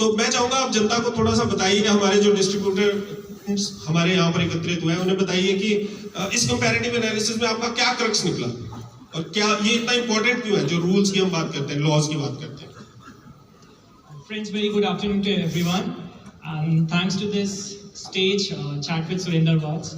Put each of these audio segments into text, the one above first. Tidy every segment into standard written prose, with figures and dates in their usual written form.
तो मैं चाहूंगा आप जनता को थोड़ा सा बताइए, हमारे जो डिस्ट्रीब्यूटर हमारे यहाँ पर एकत्रित हुए हैं उन्हें बताइए कि इस कंपैरेटिव एनालिसिस में आपका क्या क्रक्स निकला और क्या ये इतना इंपॉर्टेंट क्यों है जो रूल्स की हम बात करते हैं, लॉज की बात करते हैं। Friends, very good afternoon to everyone. Thanks to this stage, Chat with Surinder Watts.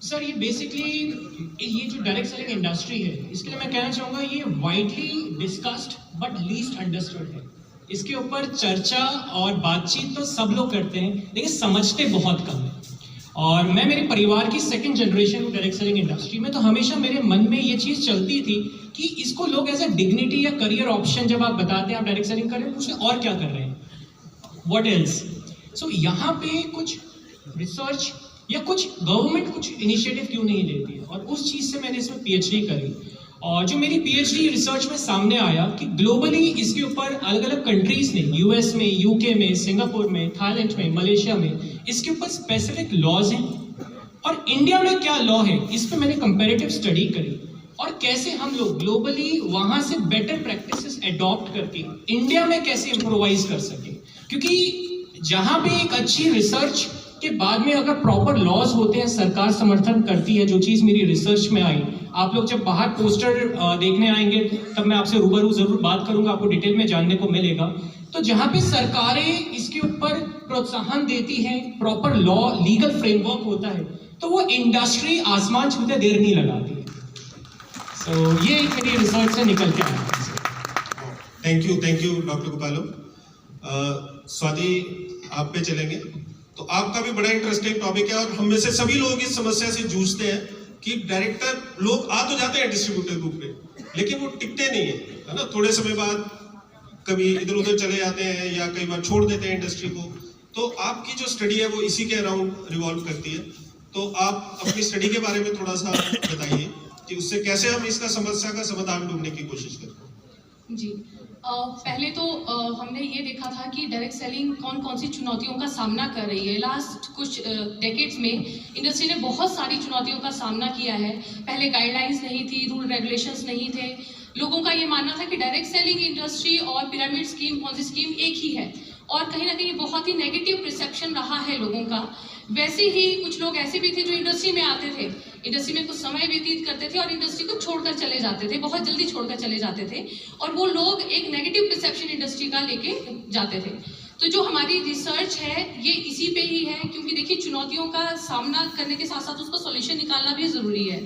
Sir ये बेसिकली ये जो डायरेक्ट सेलिंग इंडस्ट्री है, इसके लिए मैं कहना चाहूँगा ये widely discussed but least understood है। इसके ऊपर चर्चा और बातचीत तो सब लोग करते हैं, लेकिन समझते बहुत कम है। और मैं मेरे परिवार की सेकंड जनरेशन हूँ डायरेक्ट सेलिंग इंडस्ट्री में, तो हमेशा मेरे मन में ये चीज़ चलती थी कि इसको लोग एज ए डिग्निटी या करियर ऑप्शन जब आप बताते हैं आप डायरेक्ट सेलिंग कर रहे हैं, उसमें और क्या कर रहे हैं, व्हाट एल्स। सो यहाँ पे कुछ रिसर्च या कुछ गवर्नमेंट कुछ इनिशिएटिव क्यों नहीं लेती है, और उस चीज़ से मैंने इसमें पीएचडी करी। और जो मेरी पीएचडी रिसर्च में सामने आया कि ग्लोबली इसके ऊपर अलग अलग कंट्रीज ने, यूएस में, यूके में, सिंगापुर में, थाईलैंड में, मलेशिया में इसके ऊपर स्पेसिफिक लॉज हैं, और इंडिया में क्या लॉ है इस पर मैंने कंपैरेटिव स्टडी करी, और कैसे हम लोग ग्लोबली वहाँ से बेटर प्रैक्टिसेस अडॉप्ट करके इंडिया में कैसे इम्प्रोवाइज कर सके। क्योंकि जहाँ पे एक अच्छी रिसर्च के बाद में अगर प्रॉपर लॉज होते हैं, सरकार समर्थन करती है, जो चीज़ मेरी रिसर्च में आई। आप लोग जब बाहर पोस्टर देखने आएंगे तब मैं आपसे रूबरू जरूर बात करूंगा, आपको डिटेल में जानने को मिलेगा। तो जहाँ पे सरकारें इसके ऊपर प्रोत्साहन देती हैं, प्रॉपर लॉ लीगल फ्रेमवर्क होता है, तो वो इंडस्ट्री आसमान छूते देर नहीं लगाती है। सो ये एक मेरी रिसर्च से निकल के आया। Thank you doctor Gopalo. Swati आप पे चलेंगे। तो आपका भी बड़ा इंटरेस्टिंग टॉपिक है, और हम में से सभी लोग इस समस्या से जूझते हैं कि डायरेक्टर लोग आ तो जाते हैं डिस्ट्रीब्यूटर ग्रुप में, लेकिन वो टिकते नहीं है ना। थोड़े समय बाद कभी इधर उधर चले जाते हैं या कई बार छोड़ देते हैं इंडस्ट्री को। तो आपकी जो स्टडी है वो इसी के अराउंड रिवॉल्व करती है। तो आप अपनी स्टडी के बारे में थोड़ा सा बताइए कि उससे कैसे हम इसका समस्या का समाधान ढूंढने की कोशिश करते हैं। जी, पहले तो हमने ये देखा था कि डायरेक्ट सेलिंग कौन कौन सी चुनौतियों का सामना कर रही है। लास्ट कुछ डेकेड्स में इंडस्ट्री ने बहुत सारी चुनौतियों का सामना किया है। पहले गाइडलाइंस नहीं थी, रूल रेगुलेशंस नहीं थे। लोगों का ये मानना था कि डायरेक्ट सेलिंग इंडस्ट्री और पिरामिड स्कीम, पॉन्जी स्कीम एक ही है, और कहीं ना कहीं बहुत ही नेगेटिव परसेप्शन रहा है लोगों का। वैसे ही कुछ लोग ऐसे भी थे जो इंडस्ट्री में आते थे, इंडस्ट्री में कुछ समय व्यतीत करते थे और इंडस्ट्री को छोड़कर चले जाते थे, बहुत जल्दी छोड़कर चले जाते थे, और वो लोग एक नेगेटिव परसेप्शन इंडस्ट्री का लेके जाते थे। तो जो हमारी रिसर्च है ये इसी पे ही है, क्योंकि देखिए चुनौतियों का सामना करने के साथ साथ उसका सॉल्यूशन निकालना भी जरूरी है।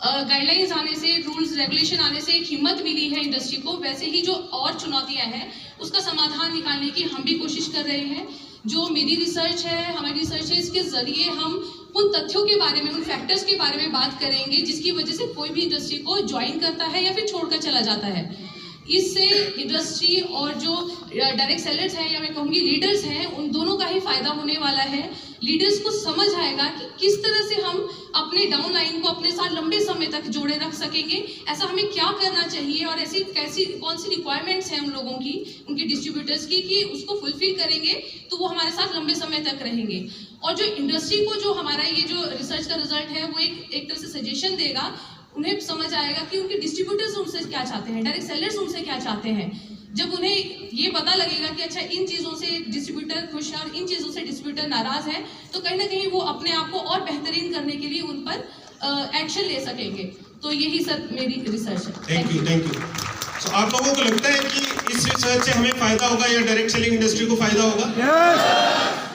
गाइडलाइंस आने से, रूल्स रेगुलेशन आने से एक हिम्मत मिली है इंडस्ट्री को, वैसे ही जो और चुनौतियां हैं उसका समाधान निकालने की हम भी कोशिश कर रहे हैं। जो मेरी रिसर्च है, हमारी रिसर्च है, इसके जरिए हम उन तथ्यों के बारे में, उन फैक्टर्स के बारे में बात करेंगे जिसकी वजह से कोई भी इंडस्ट्री को ज्वाइन करता है या फिर छोड़कर चला जाता है। इससे इंडस्ट्री और जो डायरेक्ट सेलर्स हैं या मैं कहूँगी लीडर्स हैं, उन दोनों का ही फायदा होने वाला है। लीडर्स को समझ आएगा कि किस तरह से हम अपने डाउन लाइन को अपने साथ लंबे समय तक जोड़े रख सकेंगे, ऐसा हमें क्या करना चाहिए और ऐसी कैसी कौन सी रिक्वायरमेंट्स हैं उन लोगों की, उनके डिस्ट्रीब्यूटर्स की, कि उसको फुलफिल करेंगे तो वो हमारे साथ लंबे समय तक रहेंगे। और जो इंडस्ट्री को जो हमारा ये जो रिसर्च का रिजल्ट है वो एक तरह से सजेशन देगा, उन्हें समझ आएगा कि उनके डिस्ट्रीब्यूटर्स उनसे क्या चाहते हैं, डायरेक्ट सेलर्स उनसे क्या चाहते हैं। जब उन्हें ये पता लगेगा कि अच्छा इन चीज़ों से डिस्ट्रीब्यूटर खुश है और इन चीज़ों से डिस्ट्रीब्यूटर नाराज है, तो कहीं ना कहीं वो अपने आप को और बेहतरीन करने के लिए उन पर एक्शन ले सकेंगे। तो यही सर मेरी रिसर्च है। Thank you. तो आप लोगों को लगता है कि इस रिसर्च से हमें फायदा होगा या डायरेक्ट सेलिंग इंडस्ट्री को फायदा होगा?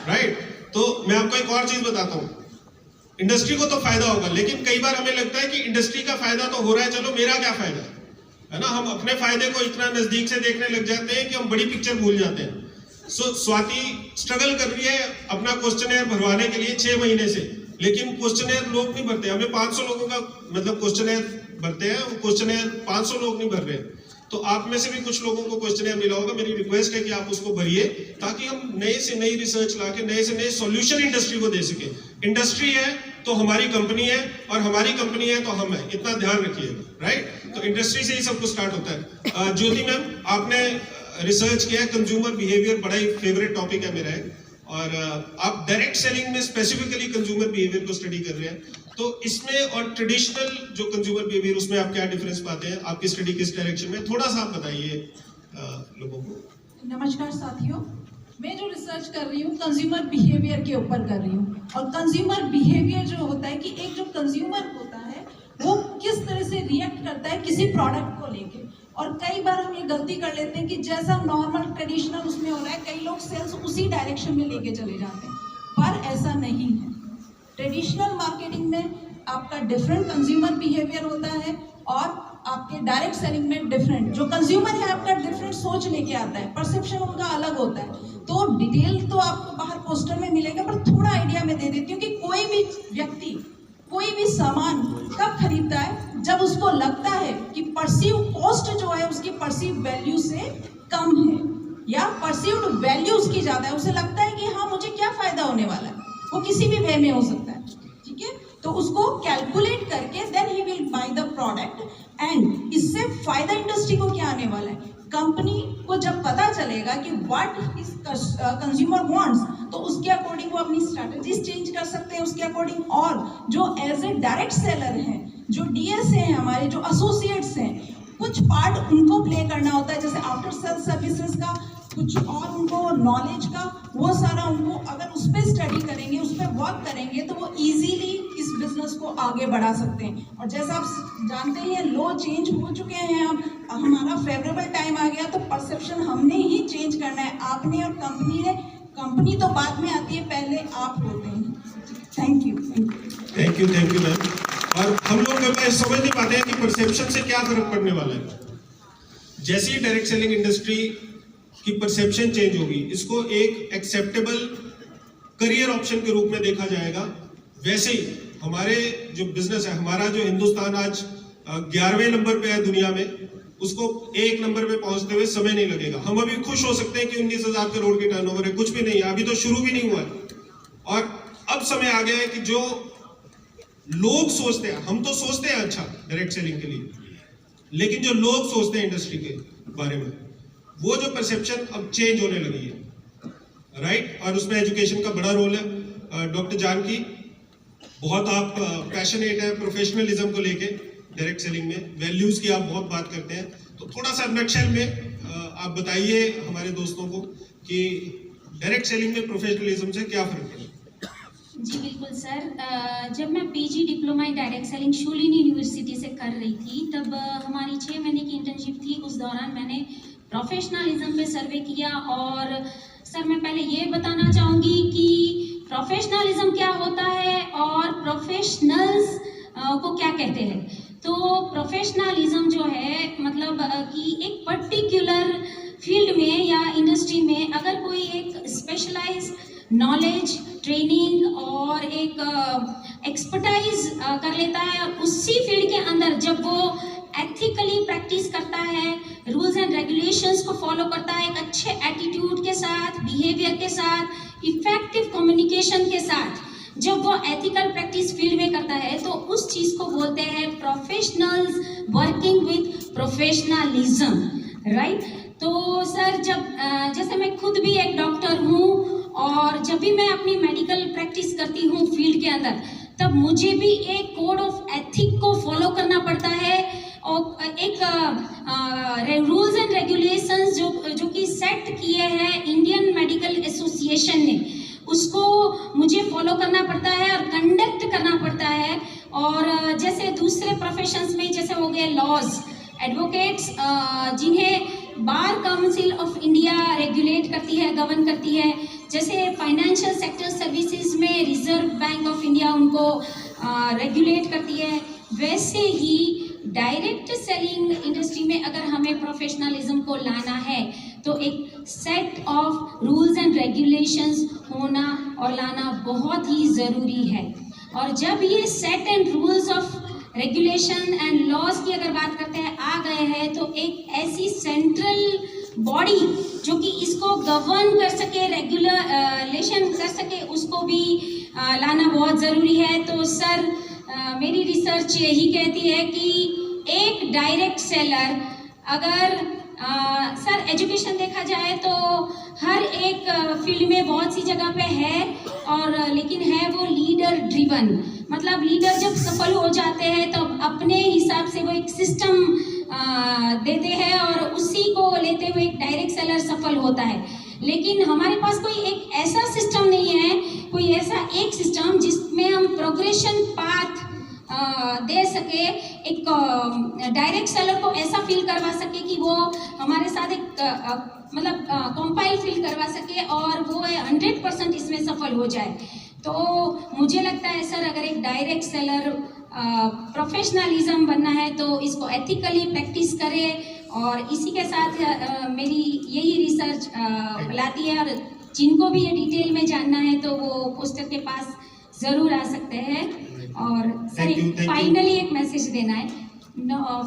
राइट। तो मैं आपको एक और चीज बताता हूँ, इंडस्ट्री को तो फायदा होगा, लेकिन कई बार हमें लगता है कि इंडस्ट्री का फायदा तो हो रहा है, चलो मेरा क्या फायदा है ना। हम अपने फायदे को इतना नजदीक से देखने लग जाते हैं कि हम बड़ी पिक्चर भूल जाते हैं। स्वाति स्ट्रगल कर रही है अपना क्वेश्चनर भरवाने के लिए 6 महीने से, लेकिन क्वेश्चनर लोग नहीं भरते। हमें 500 लोगों का मतलब क्वेश्चनर भरते हैं, क्वेश्चनर 500 लोग नहीं भर रहे। तो आप में से भी कुछ लोगों को क्वेश्चनर मिला होगा, मेरी रिक्वेस्ट है कि आप उसको भरिए ताकि हम नए से नई रिसर्च लाके नए से नए सॉल्यूशन इंडस्ट्री को दे सके। इंडस्ट्री है तो हमारी कंपनी है, और हमारी कंपनी है तो हम है, इतना ध्यान रखिएगा। राइट। तो इंडस्ट्री से ही सब कुछ स्टार्ट होता है। ज्योति मैम, आपने रिसर्च किया है कंज्यूमर बिहेवियर, बड़ा ही फेवरेट टॉपिक है मेरा है, और आप डायरेक्ट सेलिंग में स्पेसिफिकली कंज्यूमर बिहेवियर को स्टडी कर रहे हैं। तो इसमें और ट्रेडिशनल जो कंज्यूमर बिहेवियर, उसमें आप क्या डिफरेंस पाते हैं? आपकी स्टडी किस डायरेक्शन में, थोड़ा सा आप बताइए लोगों को। नमस्कार साथियों, मैं जो रिसर्च कर रही हूँ कंज्यूमर बिहेवियर के ऊपर कर रही हूँ। और कंज्यूमर बिहेवियर जो होता है कि एक जो कंज्यूमर होता है वो किस तरह से रिएक्ट करता है किसी प्रोडक्ट को लेके। और कई बार हम ये गलती कर लेते हैं कि जैसा नॉर्मल ट्रेडिशनल उसमें हो रहा है, कई लोग सेल्स उसी डायरेक्शन में लेके चले जाते हैं, पर ऐसा नहीं है। ट्रेडिशनल मार्केटिंग में आपका डिफरेंट कंज्यूमर बिहेवियर होता है और आपके डायरेक्ट सेलिंग में डिफरेंट, जो कंज्यूमर है आपका डिफरेंट सोच लेके आता है, परसेप्शन उनका अलग होता है। तो डिटेल तो आपको बाहर पोस्टर में मिलेगा, पर थोड़ा आइडिया मैं दे देती हूँ कि कोई भी व्यक्ति कोई भी सामान कब खरीदता है, जब उसको लगता है कि परसीव कॉस्ट जो है उसकी परसीव वैल्यू से कम है या परसीव्ड वैल्यू उसकी ज़्यादा है। उसे लगता है कि हाँ मुझे क्या फ़ायदा होने वाला है, वो किसी भी वे में हो सकता है, ठीक है। तो उसको कैलकुलेट करके then he will buy the product. And इससे फायदा इंडस्ट्री को क्या आने वाला है, कंपनी को जब पता चलेगा कि व्हाट इज कंज्यूमर वांट्स, तो उसके अकॉर्डिंग वो अपनी स्ट्रैटेजीज चेंज कर सकते हैं उसके अकॉर्डिंग। और जो एज ए डायरेक्ट सेलर हैं, जो डीएस हैं, हमारे जो एसोसिएट्स हैं, कुछ पार्ट उनको प्ले करना होता है, जैसे आफ्टर सेल सर्विसेज का कुछ और उनको नॉलेज का, वो सारा उनको अगर उस पर स्टडी करेंगे, उस पर वर्क करेंगे, तो वो इजीली इस बिजनेस को आगे बढ़ा सकते हैं। और जैसा आप जानते ही हैं, लो चेंज हो चुके हैं, अब हमारा फेवरेबल टाइम आ गया, तो परसेप्शन हमने ही चेंज करना है, आपने और कंपनी ने। कंपनी तो बाद में आती है, पहले आप होते हैं। Thank you thank you ma'am. और हम लोग समझ नहीं पाते हैं कि परसेप्शन से क्या फर्क पड़ने वाला है। जैसे ही डायरेक्ट सेलिंग इंडस्ट्री की परसेप्शन चेंज होगी, इसको एक एक्सेप्टेबल करियर ऑप्शन के रूप में देखा जाएगा, वैसे ही हमारे जो बिजनेस है, हमारा जो हिंदुस्तान आज 11वें नंबर पे है दुनिया में, उसको 1 नंबर पे पहुंचते हुए समय नहीं लगेगा। हम अभी खुश हो सकते हैं कि 19,000 करोड़ की टर्नओवर है, कुछ भी नहीं है, अभी तो शुरू भी नहीं हुआ है। और अब समय आ गया है कि जो लोग सोचते हैं, हम तो सोचते हैं अच्छा डायरेक्ट सेलिंग के लिए, लेकिन जो लोग सोचते हैं इंडस्ट्री के बारे में, वो जो परसेप्शन अब चेंज होने लगी है, राइट। और उसमें एजुकेशन का बड़ा रोल है। डॉक्टर जानकी, बहुत आप पैशनेट है प्रोफेशनलिज्म को लेके, डायरेक्ट सेलिंग में वैल्यूज की आप बहुत बात करते हैं, तो थोड़ा सा नटशेल में आप बताइए हमारे दोस्तों को कि डायरेक्ट सेलिंग में प्रोफेशनलिज्म से क्या फर्क है। जी बिल्कुल सर, जब मैं PG diploma in direct selling Shoolini university से कर रही थी, तब हमारी 6 महीने की इंटर्नशिप थी। उस दौरान मैंने प्रोफेशनलिज्म पे सर्वे किया। और सर मैं पहले ये बताना चाहूँगी कि प्रोफेशनलिज्म क्या होता है और प्रोफेशनल्स को क्या कहते हैं। तो प्रोफेशनलिज्म जो है मतलब कि एक पर्टिकुलर फील्ड में या इंडस्ट्री में अगर कोई एक स्पेशलाइज नॉलेज, ट्रेनिंग और एक एक्सपर्टाइज कर लेता है, और उसी फील्ड के अंदर जब वो एथिकली प्रैक्टिस करता है, रूल्स एंड रेगुलेशंस को फॉलो करता है, एक अच्छे एटीट्यूड के साथ, बिहेवियर के साथ, इफेक्टिव कम्युनिकेशन के साथ, जब वो एथिकल प्रैक्टिस फील्ड में करता है, तो उस चीज़ को बोलते हैं professionals working with professionalism, right. तो सर जब जैसे मैं खुद भी एक डॉक्टर हूँ और जब भी मैं अपनी मेडिकल प्रैक्टिस करती हूँ फील्ड के अंदर, तब मुझे भी एक कोड ऑफ एथिक को फॉलो करना पड़ता है और एक रूल्स एंड रेगुलेशंस जो कि सेट किए हैं इंडियन मेडिकल एसोसिएशन ने, उसको मुझे फॉलो करना पड़ता है और कंडक्ट करना पड़ता है। और जैसे दूसरे प्रोफेशंस में जैसे हो गए लॉज, एडवोकेट्स जिन्हें bar council of India regulate करती है, गवर्न करती है, जैसे फाइनेंशियल सेक्टर सर्विसेज में रिजर्व बैंक ऑफ इंडिया उनको रेगुलेट करती है, वैसे ही डायरेक्ट सेलिंग इंडस्ट्री में अगर हमें प्रोफेशनलिज्म को लाना है तो एक set of rules and regulations होना और लाना बहुत ही ज़रूरी है। और जब ये set and rules of regulation and laws की अगर बात करते हैं आ गए हैं, तो एक ऐसी सेंट्रल बॉडी जो कि इसको गवर्न कर सके, रेगुलेशन कर सके, उसको भी लाना बहुत ज़रूरी है। तो सर मेरी रिसर्च यही कहती है कि एक डायरेक्ट सेलर अगर सर एजुकेशन देखा जाए तो हर एक फील्ड में बहुत सी जगह पे है, और लेकिन है वो लीडर ड्रिवन, मतलब लीडर जब सफल हो जाते हैं तो अपने हिसाब से वो एक सिस्टम देते हैं और उसी को लेते हुए एक डायरेक्ट सेलर सफल होता है। लेकिन हमारे पास कोई एक ऐसा सिस्टम नहीं है, कोई ऐसा एक सिस्टम जिसमें हम प्रोग्रेशन पाथ दे सके, एक डायरेक्ट सेलर को ऐसा फील करवा सके कि वो हमारे साथ एक मतलब कंपाइल फील करवा सके और वो 100% इसमें सफल हो जाए। तो मुझे लगता है सर, अगर एक डायरेक्ट सेलर प्रोफेशनलिज्म बनना है तो इसको एथिकली प्रैक्टिस करे, और इसी के साथ मेरी यही रिसर्च लाती है। और जिनको भी ये डिटेल में जानना है तो वो पोस्टर के पास ज़रूर आ सकते हैं। और सर, फाइनली एक मैसेज देना है,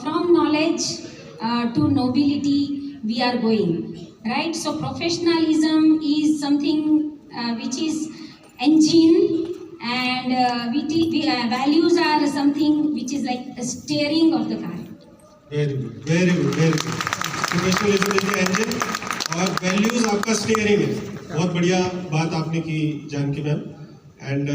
from knowledge to nobility we are going, right? So professionalism is something which is engine, and values are something which is like the steering of the car. Very good, very good, very good. Professionalism is the engine और values आपका steering है। बहुत बढ़िया बात आपने की Janaki ma'am. And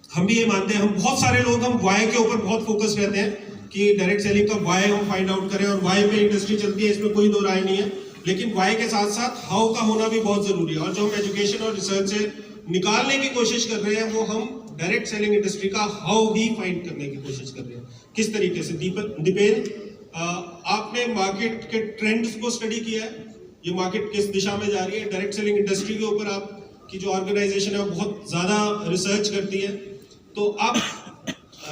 हम भी ये मानते हैं, हम बहुत सारे लोग हम वाई के ऊपर बहुत फोकस रहते हैं कि डायरेक्ट सेलिंग का वाई हम फाइंड आउट करें, और वाई पे इंडस्ट्री चलती है, इसमें कोई दो राय नहीं है। लेकिन वाई के साथ साथ हाउ का होना भी बहुत जरूरी है, और जो हम एजुकेशन और रिसर्च से निकालने की कोशिश कर रहे हैं वो हम डायरेक्ट सेलिंग इंडस्ट्री का हाउ ही फाइंड करने की कोशिश कर रहे हैं। किस तरीके से? दीपेन, आपने मार्केट के ट्रेंड्स को स्टडी किया है, ये मार्केट किस दिशा में जा रही है। डायरेक्ट सेलिंग इंडस्ट्री के ऊपर आपकी जो ऑर्गेनाइजेशन है वो बहुत ज्यादा रिसर्च करती है, तो आप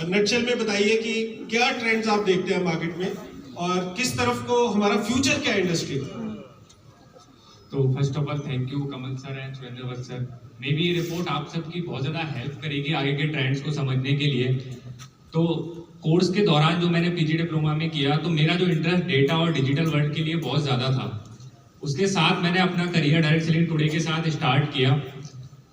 नटशेल में बताइए कि क्या ट्रेंड्स आप देखते हैं मार्केट में, और किस तरफ को हमारा फ्यूचर क्या है इंडस्ट्री का। तो first of all thank you Kamal sir and Surendra sir. May be ये रिपोर्ट आप सबकी बहुत ज़्यादा हेल्प करेगी आगे के ट्रेंड्स को समझने के लिए। तो कोर्स के दौरान जो मैंने पीजी डिप्लोमा में किया, तो मेरा जो इंटरेस्ट डेटा और डिजिटल वर्ल्ड के लिए बहुत ज़्यादा था। उसके साथ मैंने अपना करियर डायरेक्ट सेलिंग टुडे के साथ स्टार्ट किया।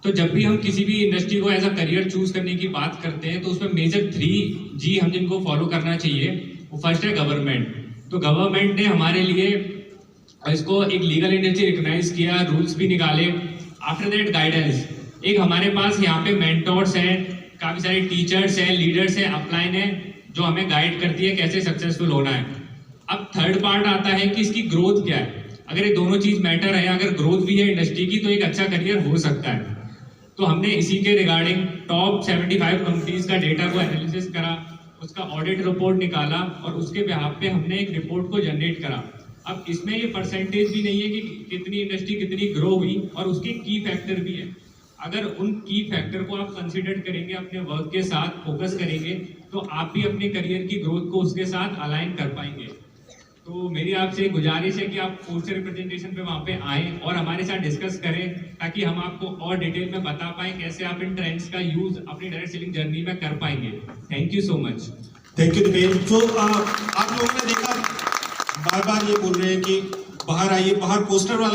तो जब भी हम किसी भी इंडस्ट्री को एज अ करियर चूज करने की बात करते हैं तो उसमें मेजर 3G हम जिनको फॉलो करना चाहिए, वो फर्स्ट है गवर्नमेंट। तो गवर्नमेंट ने हमारे लिए इसको एक लीगल इंडस्ट्री रिकॉग्नाइज किया, रूल्स भी निकाले। आफ्टर दैट गाइडेंस, एक हमारे पास यहाँ पे मेंटोर्स हैं, काफ़ी सारे टीचर्स हैं, लीडर्स हैं, अपलाइन हैं, जो हमें गाइड करती है कैसे सक्सेसफुल होना है। अब थर्ड पार्ट आता है कि इसकी ग्रोथ क्या है। अगर ये दोनों चीज़ मैटर है, अगर ग्रोथ भी है इंडस्ट्री की, तो एक अच्छा करियर हो सकता है। तो हमने इसी के रिगार्डिंग टॉप 75 कंपनीज का डेटा को एनालिसिस करा, उसका ऑडिट रिपोर्ट निकाला, और उसके बिहाफ पे हमने एक रिपोर्ट को जनरेट करा। अब इसमें ये परसेंटेज भी नहीं है कि कितनी इंडस्ट्री कितनी ग्रो हुई, और उसके की फैक्टर भी है। अगर उन की फैक्टर को आप कंसिडर करेंगे, अपने वर्क के साथ फोकस करेंगे, तो आप भी अपने करियर की ग्रोथ को उसके साथ अलाइन कर पाएंगे। तो मेरी आपसे गुजारिश है कि आप पोस्टर रिप्रेजेंटेशन पे वहाँ पे आएँ और हमारे साथ डिस्कस करें, ताकि हम आपको और डिटेल में बता पाएँ कैसे आप इन ट्रेंड्स का यूज अपनी डायरेक्ट सेलिंग जर्नी में कर पाएंगे। Thank you so much. Thank you Dipen. तो आप लोगों ने देखा, बार बार ये बोल रहे हैं कि बाहर आइए, बाहर पोस्टर वाला